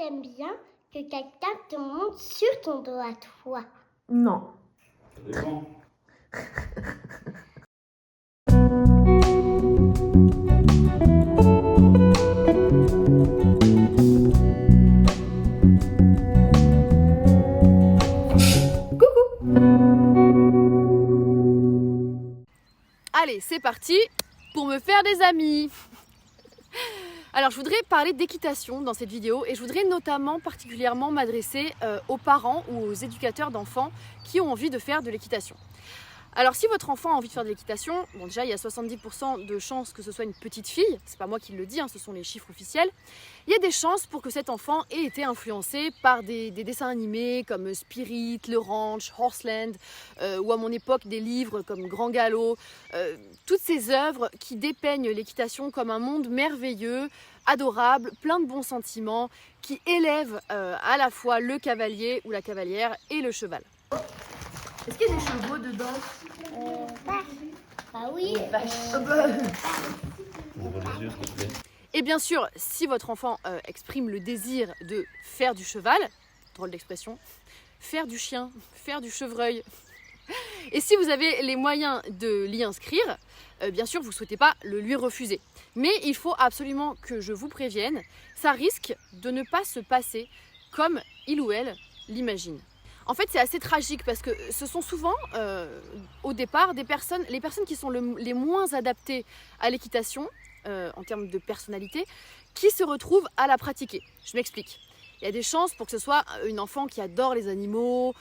aimes bien que quelqu'un te monte sur ton dos à toi? Non. Ça dépend. Allez, c'est parti pour me faire des amis. Alors, je voudrais parler d'équitation dans cette vidéo et je voudrais notamment particulièrement m'adresser aux parents ou aux éducateurs d'enfants qui ont envie de faire de l'équitation. Alors, si votre enfant a envie de faire de l'équitation, bon déjà il y a 70% de chances que ce soit une petite fille, c'est pas moi qui le dis, hein, ce sont les chiffres officiels. Il y a des chances pour que cet enfant ait été influencé par des dessins animés comme Spirit, Le Ranch, Horseland, ou à mon époque des livres comme Grand Galop, toutes ces œuvres qui dépeignent l'équitation comme un monde merveilleux, adorable, plein de bons sentiments, qui élèvent à la fois le cavalier ou la cavalière et le cheval. Est-ce qu'il y a des chevaux dedans? Ah oui. Ouvre les yeux, s'il te plaît. Et bien sûr, si votre enfant exprime le désir de faire du cheval, drôle d'expression, faire du chien, faire du chevreuil, et si vous avez les moyens de l'y inscrire, bien sûr, vous ne souhaitez pas le lui refuser. Mais il faut absolument que je vous prévienne, ça risque de ne pas se passer comme il ou elle l'imagine. En fait, c'est assez tragique parce que ce sont souvent, au départ, les personnes qui sont les moins adaptées à l'équitation, en termes de personnalité, qui se retrouvent à la pratiquer. Je m'explique. Il y a des chances pour que ce soit une enfant qui adore les animaux,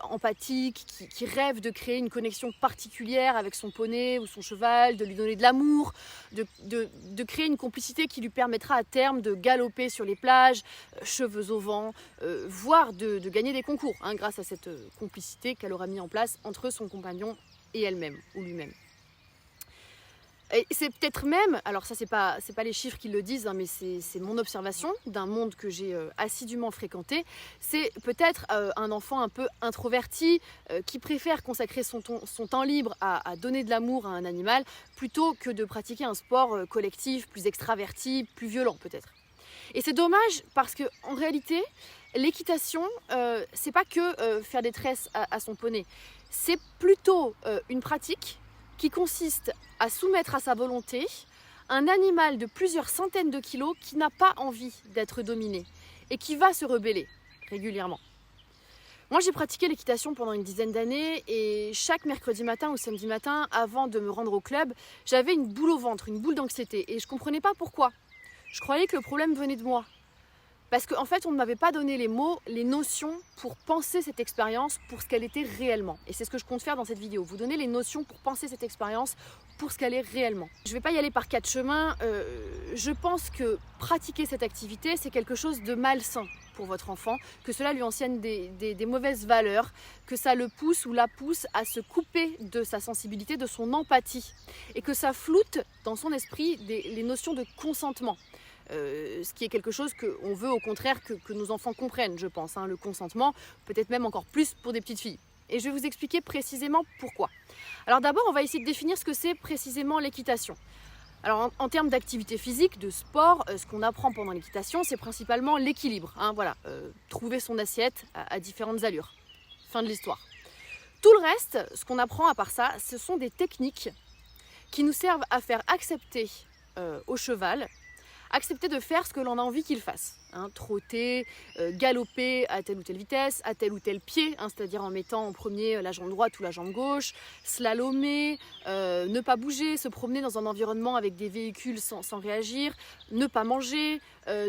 empathique, qui rêve de créer une connexion particulière avec son poney ou son cheval, de lui donner de l'amour, de créer une complicité qui lui permettra à terme de galoper sur les plages, cheveux au vent, voire de gagner des concours, hein, grâce à cette complicité qu'elle aura mis en place entre son compagnon et elle-même, ou lui-même. Et c'est peut-être même, alors ça c'est pas les chiffres qui le disent, hein, mais c'est mon observation d'un monde que j'ai assidûment fréquenté, c'est peut-être un enfant un peu introverti qui préfère consacrer son temps libre à donner de l'amour à un animal plutôt que de pratiquer un sport collectif plus extraverti, plus violent peut-être. Et c'est dommage parce que en réalité, l'équitation, c'est pas que faire des tresses à son poney, c'est plutôt une pratique qui consiste à soumettre à sa volonté un animal de plusieurs centaines de kilos qui n'a pas envie d'être dominé et qui va se rebeller régulièrement. Moi, j'ai pratiqué l'équitation pendant une dizaine d'années et chaque mercredi matin ou samedi matin, avant de me rendre au club, j'avais une boule au ventre, une boule d'anxiété et je ne comprenais pas pourquoi. Je croyais que le problème venait de moi. Parce qu'en fait, on ne m'avait pas donné les mots, les notions pour penser cette expérience pour ce qu'elle était réellement. Et c'est ce que je compte faire dans cette vidéo, vous donner les notions pour penser cette expérience pour ce qu'elle est réellement. Je ne vais pas y aller par quatre chemins. Je pense que pratiquer cette activité, c'est quelque chose de malsain pour votre enfant, que cela lui enseigne des mauvaises valeurs, que ça le pousse ou la pousse à se couper de sa sensibilité, de son empathie, et que ça floute dans son esprit les notions de consentement. Ce qui est quelque chose qu'on veut au contraire que nos enfants comprennent, je pense, hein, le consentement, peut-être même encore plus pour des petites filles. Et je vais vous expliquer précisément pourquoi. Alors d'abord, on va essayer de définir ce que c'est précisément l'équitation. Alors en termes d'activité physique, de sport, ce qu'on apprend pendant l'équitation, c'est principalement l'équilibre. Hein, voilà, trouver son assiette à différentes allures. Fin de l'histoire. Tout le reste, ce qu'on apprend à part ça, ce sont des techniques qui nous servent à faire accepter au cheval accepter de faire ce que l'on a envie qu'il fasse. Hein, trotter, galoper à telle ou telle vitesse, à tel ou tel pied, hein, c'est-à-dire en mettant en premier la jambe droite ou la jambe gauche, slalomer, ne pas bouger, se promener dans un environnement avec des véhicules sans réagir, ne pas manger,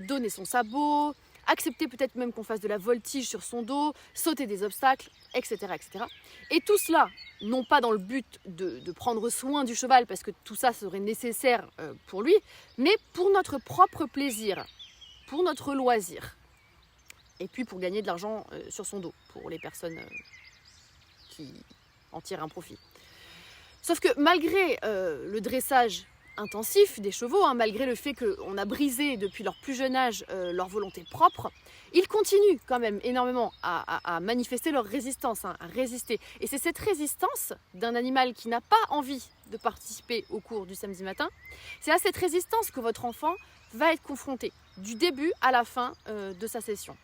donner son sabot, accepter peut-être même qu'on fasse de la voltige sur son dos, sauter des obstacles, etc. etc. Et tout cela, non pas dans le but de prendre soin du cheval, parce que tout ça serait nécessaire pour lui, mais pour notre propre plaisir, pour notre loisir. Et puis pour gagner de l'argent sur son dos, pour les personnes qui en tirent un profit. Sauf que malgré le dressage intensif des chevaux, hein, malgré le fait qu'on a brisé depuis leur plus jeune âge leur volonté propre, ils continuent quand même énormément à manifester leur résistance, hein, à résister. Et c'est cette résistance d'un animal qui n'a pas envie de participer au cours du samedi matin, c'est à cette résistance que votre enfant va être confronté. du début à la fin de sa session.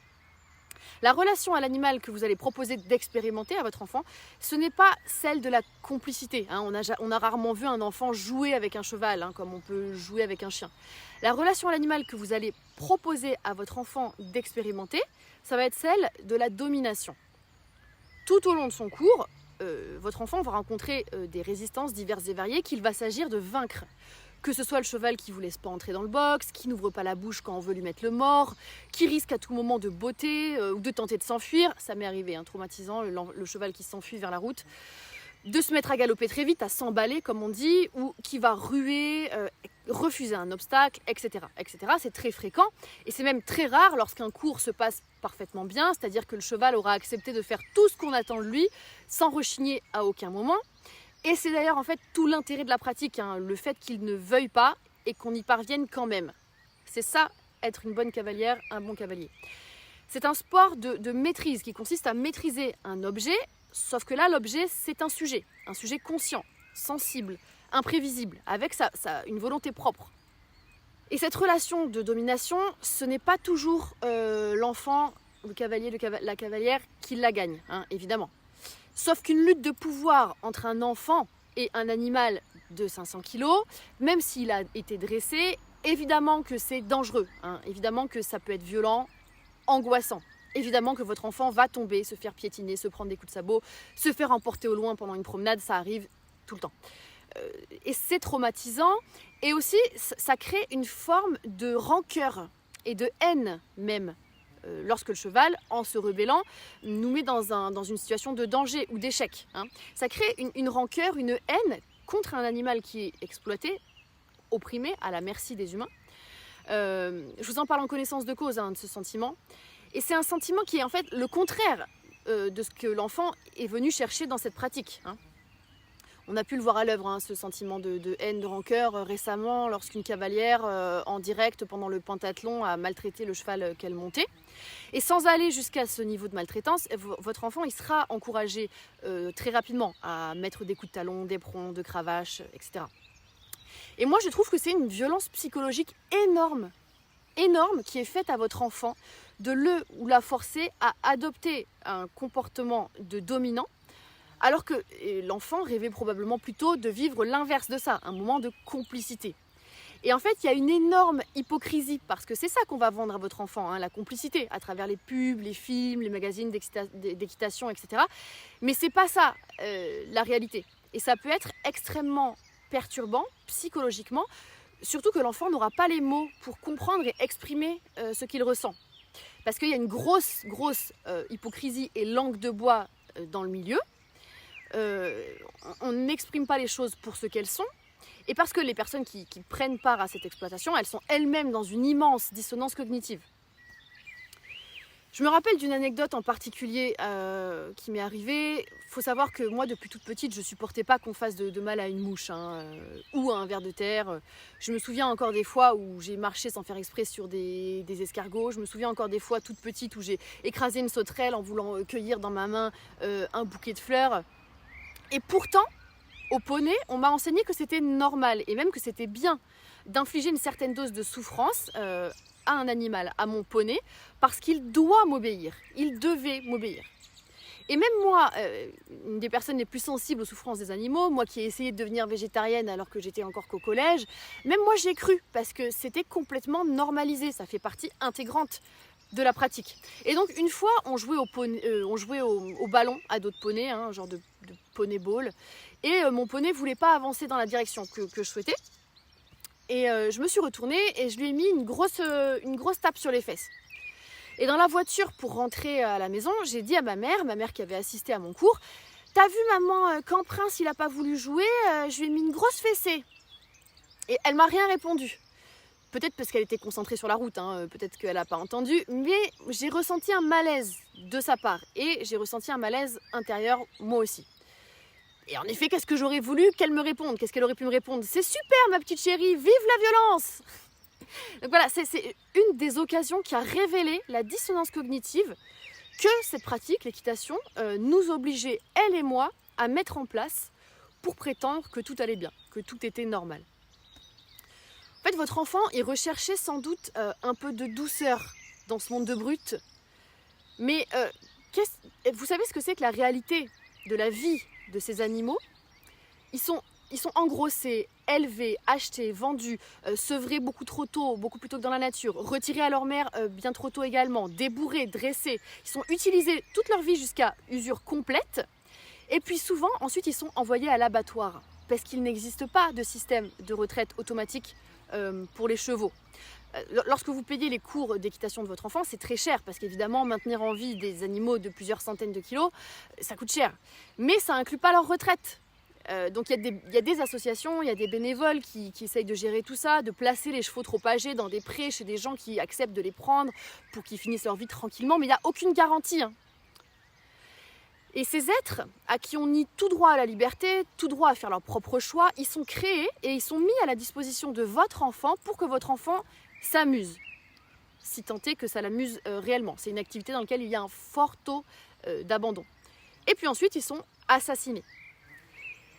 La relation à l'animal que vous allez proposer d'expérimenter à votre enfant, ce n'est pas celle de la complicité. Hein. On a rarement vu un enfant jouer avec un cheval, hein, comme on peut jouer avec un chien. La relation à l'animal que vous allez proposer à votre enfant d'expérimenter, ça va être celle de la domination. Tout au long de son cours, votre enfant va rencontrer des résistances diverses et variées qu'il va s'agir de vaincre. Que ce soit le cheval qui ne vous laisse pas entrer dans le box, qui n'ouvre pas la bouche quand on veut lui mettre le mors, qui risque à tout moment de botter ou de tenter de s'enfuir. Ça m'est arrivé, hein, traumatisant, le cheval qui s'enfuit vers la route. De se mettre à galoper très vite, à s'emballer comme on dit, ou qui va ruer, refuser un obstacle, etc., etc. C'est très fréquent et c'est même très rare lorsqu'un cours se passe parfaitement bien, c'est-à-dire que le cheval aura accepté de faire tout ce qu'on attend de lui sans rechigner à aucun moment. Et c'est d'ailleurs en fait tout l'intérêt de la pratique, hein, le fait qu'il ne veuille pas et qu'on y parvienne quand même. C'est ça, être une bonne cavalière, un bon cavalier. C'est un sport de maîtrise qui consiste à maîtriser un objet, sauf que là l'objet c'est un sujet conscient, sensible, imprévisible, avec une volonté propre. Et cette relation de domination, ce n'est pas toujours l'enfant, le cavalier, la cavalière qui la gagne, hein, évidemment. Sauf qu'une lutte de pouvoir entre un enfant et un animal de 500 kg, même s'il a été dressé, évidemment que c'est dangereux, hein, évidemment que ça peut être violent, angoissant. Évidemment que votre enfant va tomber, se faire piétiner, se prendre des coups de sabot, se faire emporter au loin pendant une promenade, ça arrive tout le temps. Et c'est traumatisant et aussi ça crée une forme de rancœur et de haine même. Lorsque le cheval, en se rebellant, nous met dans une situation de danger ou d'échec. Hein. Ça crée une rancœur, une haine contre un animal qui est exploité, opprimé, à la merci des humains. Je vous en parle en connaissance de cause, hein, de ce sentiment. Et c'est un sentiment qui est en fait le contraire de ce que l'enfant est venu chercher dans cette pratique. Hein. On a pu le voir à l'œuvre, hein, ce sentiment de haine, de rancœur, récemment, lorsqu'une cavalière, en direct, pendant le pentathlon, a maltraité le cheval qu'elle montait. Et sans aller jusqu'à ce niveau de maltraitance, votre enfant il sera encouragé très rapidement à mettre des coups de talon, d'éperon, de cravache, etc. Et moi, je trouve que c'est une violence psychologique énorme, qui est faite à votre enfant, de le ou la forcer à adopter un comportement de dominant, alors que l'enfant rêvait probablement plutôt de vivre l'inverse de ça, un moment de complicité. Et en fait, il y a une énorme hypocrisie, parce que c'est ça qu'on va vendre à votre enfant, hein, la complicité, à travers les pubs, les films, les magazines d'équitation, etc. Mais c'est pas ça, la réalité. Et ça peut être extrêmement perturbant, psychologiquement, surtout que l'enfant n'aura pas les mots pour comprendre et exprimer ce qu'il ressent. Parce qu'il y a une grosse hypocrisie et langue de bois dans le milieu. On n'exprime pas les choses pour ce qu'elles sont. Et parce que les personnes qui prennent part à cette exploitation, elles sont elles-mêmes dans une immense dissonance cognitive. Je me rappelle d'une anecdote en particulier qui m'est arrivée. Il faut savoir que moi, depuis toute petite, je ne supportais pas qu'on fasse de mal à une mouche ou à un ver de terre. Je me souviens encore des fois où j'ai marché sans faire exprès sur des escargots. Je me souviens encore des fois toute petite où j'ai écrasé une sauterelle en voulant cueillir dans ma main un bouquet de fleurs. Et pourtant, au poney, on m'a enseigné que c'était normal et même que c'était bien d'infliger une certaine dose de souffrance à un animal, à mon poney, parce qu'il doit m'obéir, il devait m'obéir. Et même moi, une des personnes les plus sensibles aux souffrances des animaux, moi qui ai essayé de devenir végétarienne alors que j'étais encore qu'au collège, même moi j'ai cru, parce que c'était complètement normalisé, ça fait partie intégrante de la pratique. Et donc une fois, on jouait au ballon à d'autres poneys, hein, un genre de poney ball, et mon poney voulait pas avancer dans la direction que je souhaitais. Et je me suis retournée et je lui ai mis une grosse tape sur les fesses. Et dans la voiture pour rentrer à la maison, j'ai dit à ma mère qui avait assisté à mon cours, « T'as vu maman, quand Prince il a pas voulu jouer, je lui ai mis une grosse fessée. » Et elle m'a rien répondu. Peut-être parce qu'elle était concentrée sur la route, hein, peut-être qu'elle n'a pas entendu, mais j'ai ressenti un malaise de sa part et j'ai ressenti un malaise intérieur moi aussi. Et en effet, qu'est-ce que j'aurais voulu qu'elle me réponde? Qu'est-ce qu'elle aurait pu me répondre? C'est super ma petite chérie, vive la violence! Donc voilà, c'est une des occasions qui a révélé la dissonance cognitive que cette pratique, l'équitation, nous obligeait, elle et moi, à mettre en place pour prétendre que tout allait bien, que tout était normal. En En fait, votre enfant, il recherchait sans doute un peu de douceur dans ce monde de brut. Mais vous savez ce que c'est que la réalité de la vie de ces animaux? Ils sont engrossés, élevés, achetés, vendus, sevrés beaucoup trop tôt, beaucoup plus tôt que dans la nature, retirés à leur mère bien trop tôt également, débourrés, dressés. Ils sont utilisés toute leur vie jusqu'à usure complète. Et puis souvent, ensuite, ils sont envoyés à l'abattoir parce qu'il n'existe pas de système de retraite automatique pour les chevaux. Lorsque vous payez les cours d'équitation de votre enfant, c'est très cher parce qu'évidemment, maintenir en vie des animaux de plusieurs centaines de kilos, ça coûte cher. Mais ça n'inclut pas leur retraite. Donc il y a des associations, il y a des bénévoles qui essayent de gérer tout ça, de placer les chevaux trop âgés dans des prés chez des gens qui acceptent de les prendre pour qu'ils finissent leur vie tranquillement, mais il n'y a aucune garantie. Et ces êtres, à qui on nie tout droit à la liberté, tout droit à faire leur propre choix, ils sont créés et ils sont mis à la disposition de votre enfant pour que votre enfant s'amuse. Si tant est que ça l'amuse réellement. C'est une activité dans laquelle il y a un fort taux d'abandon. Et puis ensuite, ils sont assassinés.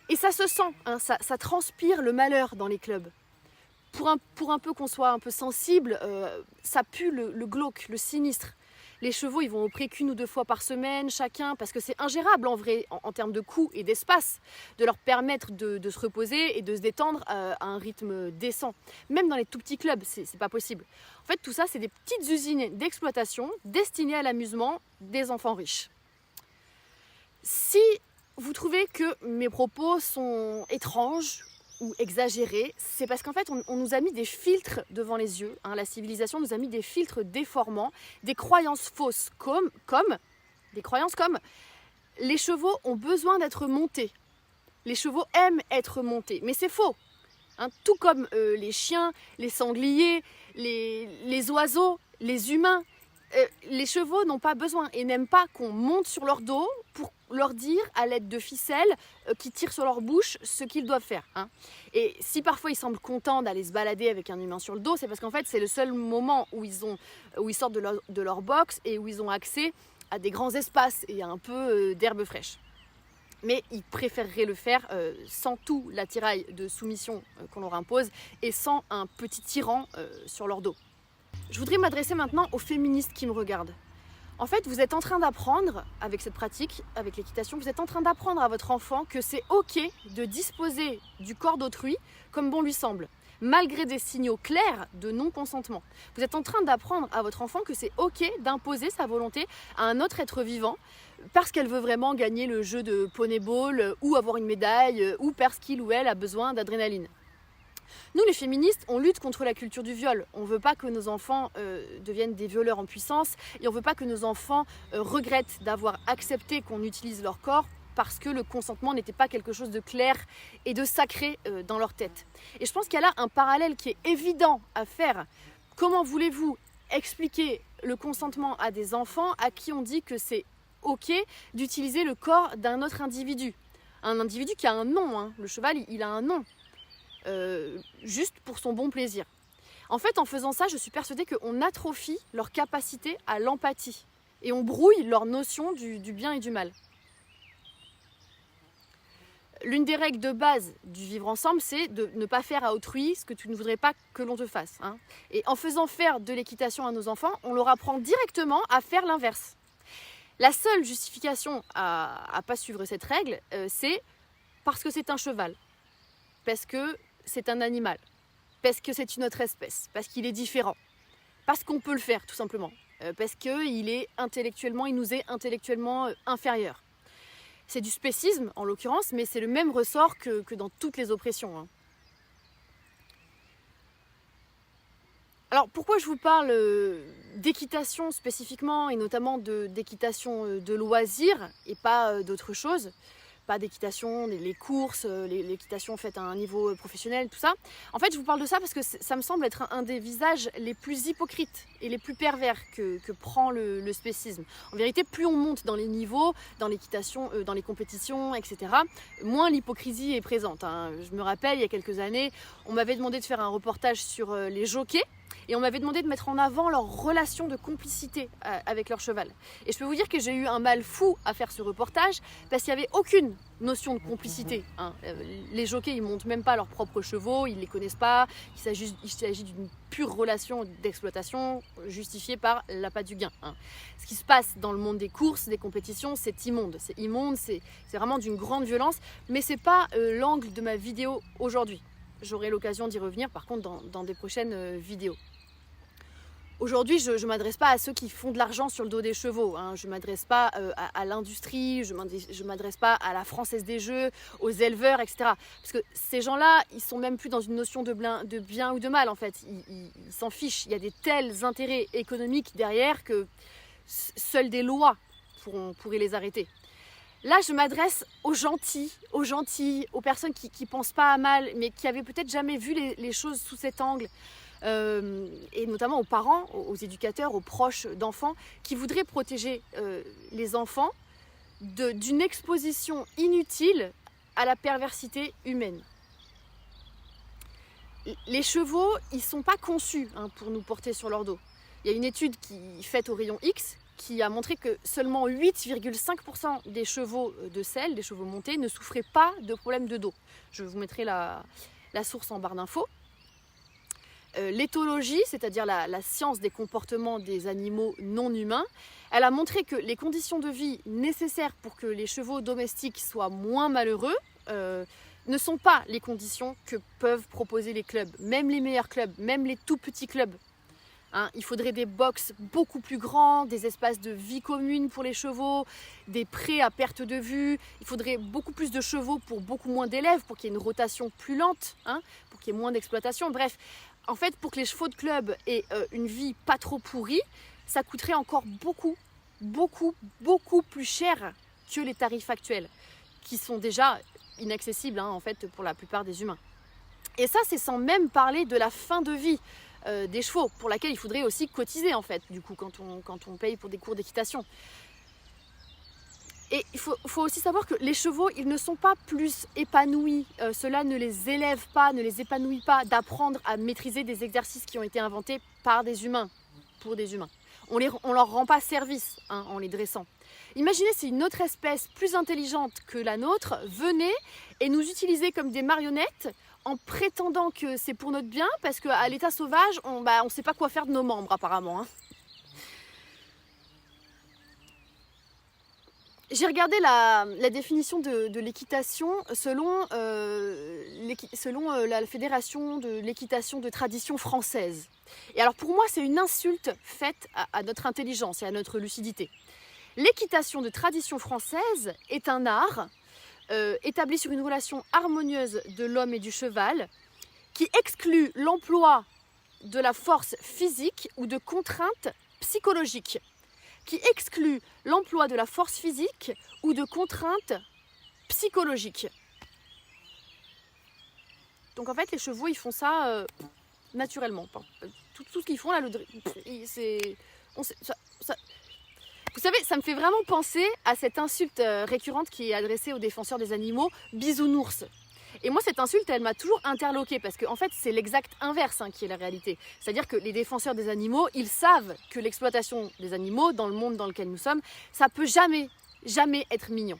Et ça se sent, hein, ça transpire le malheur dans les clubs. Pour un peu qu'on soit un peu sensible, ça pue le glauque, le sinistre. Les chevaux, ils vont au pré qu'une ou 2 fois par semaine chacun, parce que c'est ingérable en vrai, en termes de coût et d'espace, de leur permettre de se reposer et de se détendre à un rythme décent. Même dans les tout petits clubs, c'est pas possible. En fait, tout ça, c'est des petites usines d'exploitation destinées à l'amusement des enfants riches. Si vous trouvez que mes propos sont étranges ou exagérés, c'est parce qu'en fait, on nous a mis des filtres devant les yeux. Hein, la civilisation nous a mis des filtres déformants, des croyances fausses, comme les chevaux ont besoin d'être montés. Les chevaux aiment être montés, mais c'est faux. Hein, tout comme les chiens, les sangliers, les oiseaux, les humains. Les chevaux n'ont pas besoin et n'aiment pas qu'on monte sur leur dos pour leur dire à l'aide de ficelles qui tirent sur leur bouche ce qu'ils doivent faire. Hein. Et si parfois ils semblent contents d'aller se balader avec un humain sur le dos, c'est parce qu'en fait c'est le seul moment où ils sortent de leur box et où ils ont accès à des grands espaces et à un peu d'herbe fraîche. Mais ils préféreraient le faire sans tout l'attirail de soumission qu'on leur impose et sans un petit tyran sur leur dos. Je voudrais m'adresser maintenant aux féministes qui me regardent. En fait, vous êtes en train d'apprendre, avec cette pratique, avec l'équitation, vous êtes en train d'apprendre à votre enfant que c'est ok de disposer du corps d'autrui comme bon lui semble, malgré des signaux clairs de non-consentement. Vous êtes en train d'apprendre à votre enfant que c'est ok d'imposer sa volonté à un autre être vivant parce qu'elle veut vraiment gagner le jeu de poney-ball ou avoir une médaille ou parce qu'il ou elle a besoin d'adrénaline. Nous, les féministes, on lutte contre la culture du viol. On ne veut pas que nos enfants deviennent des violeurs en puissance et on ne veut pas que nos enfants regrettent d'avoir accepté qu'on utilise leur corps parce que le consentement n'était pas quelque chose de clair et de sacré dans leur tête. Et je pense qu'il y a là un parallèle qui est évident à faire. Comment voulez-vous expliquer le consentement à des enfants à qui on dit que c'est ok d'utiliser le corps d'un autre individu? Un individu qui a un nom, hein. Le cheval, il a un nom. Juste pour son bon plaisir. En fait, en faisant ça, je suis persuadée qu'on atrophie leur capacité à l'empathie et on brouille leur notion du bien et du mal. L'une des règles de base du vivre ensemble, c'est de ne pas faire à autrui ce que tu ne voudrais pas que l'on te fasse. Hein. Et en faisant faire de l'équitation à nos enfants, on leur apprend directement à faire l'inverse. La seule justification à ne pas suivre cette règle, c'est parce que c'est un cheval, parce que c'est un animal, parce que c'est une autre espèce, parce qu'il est différent, parce qu'on peut le faire tout simplement, parce qu'il nous est intellectuellement inférieur. C'est du spécisme en l'occurrence, mais c'est le même ressort que dans toutes les oppressions. Hein. Alors pourquoi je vous parle d'équitation spécifiquement et notamment d'équitation de loisirs et pas d'autre chose ? Pas d'équitation, les courses, l'équitation faite à un niveau professionnel, tout ça. En fait, je vous parle de ça parce que ça me semble être un des visages les plus hypocrites et les plus pervers que prend le spécisme. En vérité, plus on monte dans les niveaux, dans l'équitation, dans les compétitions, etc., moins l'hypocrisie est présente. Hein. Je me rappelle, il y a quelques années, on m'avait demandé de faire un reportage sur les jockeys. Et on m'avait demandé de mettre en avant leur relation de complicité avec leur cheval. Et je peux vous dire que j'ai eu un mal fou à faire ce reportage parce qu'il n'y avait aucune notion de complicité. Hein. Les jockeys, ils montent même pas leurs propres chevaux, ils les connaissent pas. Il s'agit d'une pure relation d'exploitation justifiée par l'appât du gain. Hein. Ce qui se passe dans le monde des courses, des compétitions, c'est immonde. C'est immonde, c'est vraiment d'une grande violence. Mais c'est pas l'angle de ma vidéo aujourd'hui. J'aurai l'occasion d'y revenir par contre dans des prochaines vidéos. Aujourd'hui, je ne m'adresse pas à ceux qui font de l'argent sur le dos des chevaux. Hein. Je ne m'adresse pas à l'industrie, je ne m'adresse pas à la Française des Jeux, aux éleveurs, etc. Parce que ces gens-là, ils ne sont même plus dans une notion de bien ou de mal, en fait. Ils s'en fichent. Il y a des tels intérêts économiques derrière que seules des lois pourraient les arrêter. Là, je m'adresse aux gentils, aux personnes qui ne pensent pas à mal, mais qui avaient peut-être jamais vu les choses sous cet angle. Et notamment aux parents, aux éducateurs, aux proches d'enfants qui voudraient protéger les enfants d'une exposition inutile à la perversité humaine. Les chevaux, ils ne sont pas conçus pour nous porter sur leur dos. Il y a une étude faite au rayon X qui a montré que seulement 8,5% des chevaux de selle, des chevaux montés, ne souffraient pas de problèmes de dos. Je vous mettrai la source en barre d'infos. L'éthologie, c'est-à-dire la science des comportements des animaux non humains, elle a montré que les conditions de vie nécessaires pour que les chevaux domestiques soient moins malheureux ne sont pas les conditions que peuvent proposer les clubs, même les meilleurs clubs, même les tout petits clubs. Hein, il faudrait des box beaucoup plus grands, des espaces de vie commune pour les chevaux, des prés à perte de vue. Il faudrait beaucoup plus de chevaux pour beaucoup moins d'élèves, pour qu'il y ait une rotation plus lente, hein, pour qu'il y ait moins d'exploitation. Bref, en fait, pour que les chevaux de club aient une vie pas trop pourrie, ça coûterait encore beaucoup plus cher que les tarifs actuels, qui sont déjà inaccessibles en fait, pour la plupart des humains. Et ça, c'est sans même parler de la fin de vie des chevaux, pour laquelle il faudrait aussi cotiser en fait, du coup, quand on paye pour des cours d'équitation. Et il faut aussi savoir que les chevaux, ils ne sont pas plus épanouis. Cela ne les élève pas, ne les épanouit pas d'apprendre à maîtriser des exercices qui ont été inventés par des humains, pour des humains. On leur rend pas service en les dressant. Imaginez si une autre espèce plus intelligente que la nôtre venait et nous utilisait comme des marionnettes en prétendant que c'est pour notre bien, parce qu'à l'état sauvage, on ne sait pas quoi faire de nos membres apparemment. J'ai regardé la définition de l'équitation selon la Fédération de l'équitation de tradition française. Et alors pour moi, c'est une insulte faite à notre intelligence et à notre lucidité. L'équitation de tradition française est un art établi sur une relation harmonieuse de l'homme et du cheval qui exclut l'emploi de la force physique ou de contraintes psychologiques. Qui exclut l'emploi de la force physique ou de contraintes psychologiques. Donc en fait, les chevaux, ils font ça naturellement. Tout ce qu'ils font là, vous savez, ça me fait vraiment penser à cette insulte récurrente qui est adressée aux défenseurs des animaux, bisounours. Et moi, cette insulte, elle m'a toujours interloquée parce qu'en fait, c'est l'exact inverse qui est la réalité. C'est-à-dire que les défenseurs des animaux, ils savent que l'exploitation des animaux, dans le monde dans lequel nous sommes, ça peut jamais être mignon.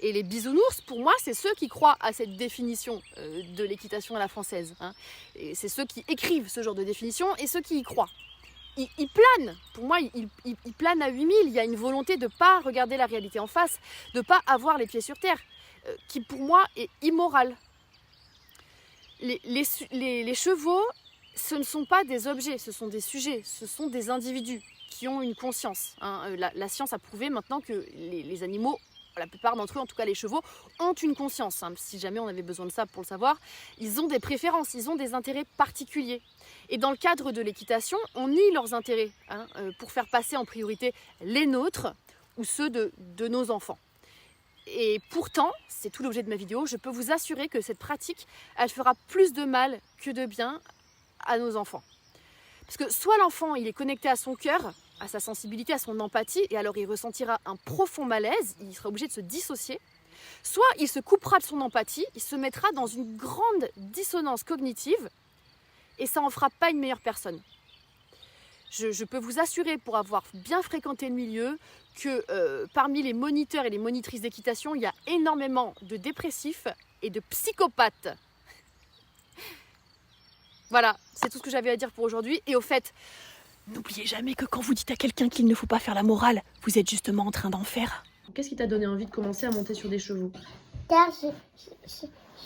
Et les bisounours, pour moi, c'est ceux qui croient à cette définition de l'équitation à la française. Et c'est ceux qui écrivent ce genre de définition et ceux qui y croient. Ils planent, pour moi, ils planent à 8000. Il y a une volonté de ne pas regarder la réalité en face, de ne pas avoir les pieds sur terre, qui pour moi est immorale. Les chevaux, ce ne sont pas des objets, ce sont des sujets, ce sont des individus qui ont une conscience. La science a prouvé maintenant que les animaux, la plupart d'entre eux, en tout cas les chevaux, ont une conscience. Si jamais on avait besoin de ça pour le savoir, ils ont des préférences, ils ont des intérêts particuliers. Et dans le cadre de l'équitation, on nie leurs intérêts pour faire passer en priorité les nôtres ou ceux de nos enfants. Et pourtant, c'est tout l'objet de ma vidéo, je peux vous assurer que cette pratique, elle fera plus de mal que de bien à nos enfants. Parce que soit l'enfant, il est connecté à son cœur, à sa sensibilité, à son empathie, et alors il ressentira un profond malaise, il sera obligé de se dissocier, soit il se coupera de son empathie, il se mettra dans une grande dissonance cognitive, et ça en fera pas une meilleure personne. je peux vous assurer, pour avoir bien fréquenté le milieu, que parmi les moniteurs et les monitrices d'équitation, il y a énormément de dépressifs et de psychopathes. Voilà, c'est tout ce que j'avais à dire pour aujourd'hui. Et au fait, n'oubliez jamais que quand vous dites à quelqu'un qu'il ne faut pas faire la morale, vous êtes justement en train d'en faire. Qu'est-ce qui t'a donné envie de commencer à monter sur des chevaux? Car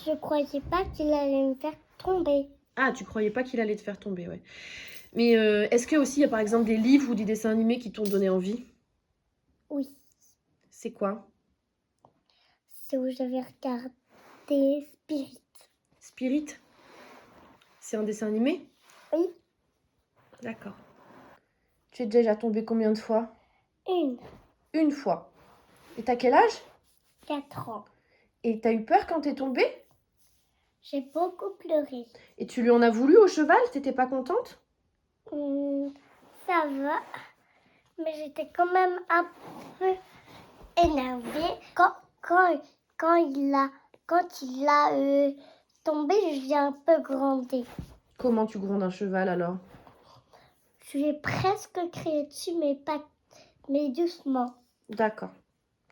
je croyais pas qu'il allait me faire tomber. Ah, tu croyais pas qu'il allait te faire tomber, ouais. Mais est-ce qu'il y a aussi, par exemple, des livres ou des dessins animés qui t'ont donné envie? Oui, C'est quoi? c'est où j'avais regardé Spirit. Spirit? C'est un dessin animé? Oui, D'accord. Tu es déjà tombé combien de fois? Une fois. Et t'as quel âge? 4 ans. Et t'as eu peur quand t'es tombée? J'ai beaucoup pleuré. Et tu lui en as voulu au cheval? T'étais pas contente? Ça va, mais j'étais quand même un peu énervée. Quand il a tombé, j'ai un peu grondé. Comment tu grondes un cheval alors? Je lui ai presque crié dessus, mais doucement. D'accord.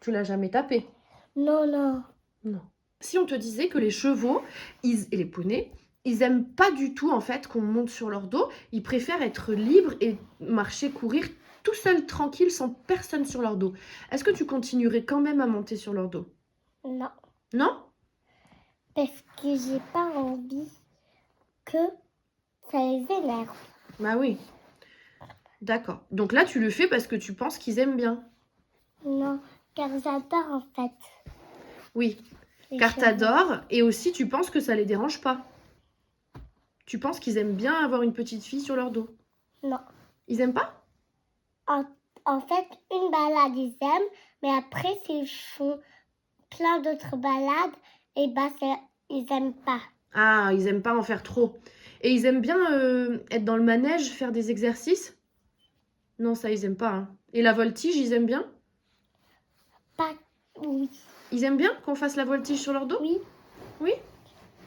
Tu l'as jamais tapé? Non, non. Non. Si on te disait que les chevaux et les poneys, ils aiment pas du tout en fait qu'on monte sur leur dos, ils préfèrent être libres et marcher, courir tout seuls, tranquilles, sans personne sur leur dos. Est-ce que tu continuerais quand même à monter sur leur dos? Non, Non? parce que j'ai pas envie que ça les énerve. Bah oui. D'accord. Donc là, tu le fais parce que tu penses qu'ils aiment bien. Non, car j'adore en fait. Oui, les car chevaux. t'adores et aussi tu penses que ça les dérange pas. Tu penses qu'ils aiment bien avoir une petite fille sur leur dos. Non. Ils aiment pas? En fait, une balade, ils aiment, mais après, s'ils font plein d'autres balades, et ils aiment pas. Ah, ils aiment pas en faire trop. Et ils aiment bien être dans le manège, faire des exercices? Non, ça, ils aiment pas. Hein. Et la voltige, ils aiment bien? Pas, oui. Ils aiment bien qu'on fasse la voltige sur leur dos? Oui, Oui?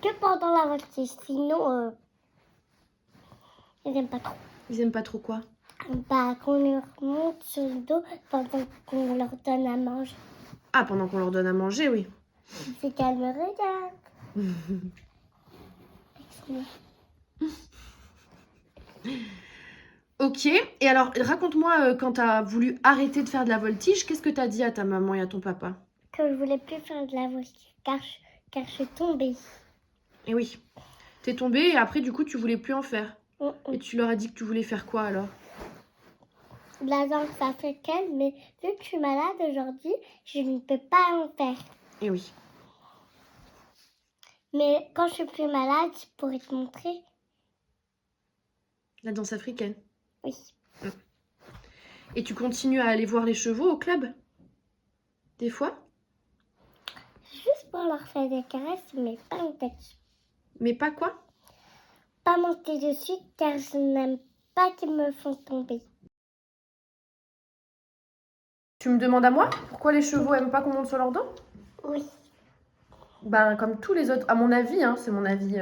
que pendant la voltige. Sinon, ils aiment pas trop. Ils aiment pas trop quoi? Qu'on leur monte sur le dos pendant qu'on leur donne à manger. Ah, pendant qu'on leur donne à manger, oui. C'est qu'elles me regardent. Ok, et alors raconte-moi quand t'as voulu arrêter de faire de la voltige, qu'est-ce que t'as dit à ta maman et à ton papa? Que je voulais plus faire de la voltige, car je suis tombée. Et oui, t'es tombée et après du coup tu voulais plus en faire. Et tu leur as dit que tu voulais faire quoi alors? La danse africaine, mais vu que je suis malade aujourd'hui, je ne peux pas en faire. Et oui. Mais quand je suis plus malade, je pourrais te montrer. La danse africaine. Oui. Et tu continues à aller voir les chevaux au club? Des fois? Juste pour leur faire des caresses, mais pas monter dessus. Mais pas quoi? Pas monter dessus, car je n'aime pas qu'ils me font tomber. Tu me demandes à moi? Pourquoi les chevaux aiment pas qu'on monte sur leur dos? Oui. Ben comme tous les autres, à mon avis, hein, c'est mon avis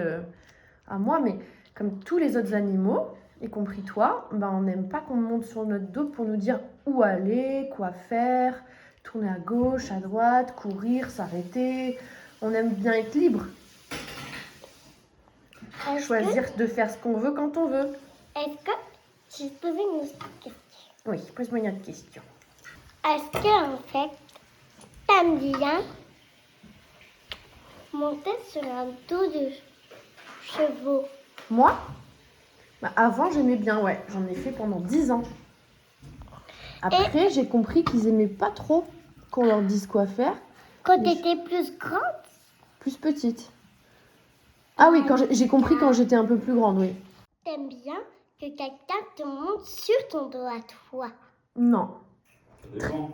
à moi, mais comme tous les autres animaux, y compris toi, ben on n'aime pas qu'on monte sur notre dos pour nous dire où aller, quoi faire, tourner à gauche, à droite, courir, s'arrêter. On aime bien être libre. Choisir de faire ce qu'on veut quand on veut. Est-ce que je te posais une question? Oui, pose-moi une autre question. Est-ce que en fait, t'aimes bien monter sur un dos de chevaux? Moi? Bah, avant, j'aimais bien, ouais. J'en ai fait pendant 10 ans. Après, j'ai compris qu'ils aimaient pas trop qu'on leur dise quoi faire. Quand t'étais plus grande? Plus petite. Ah oui, quand j'ai compris quand j'étais un peu plus grande, oui. T'aimes bien que quelqu'un te monte sur ton dos à toi? Ça Non. dépend.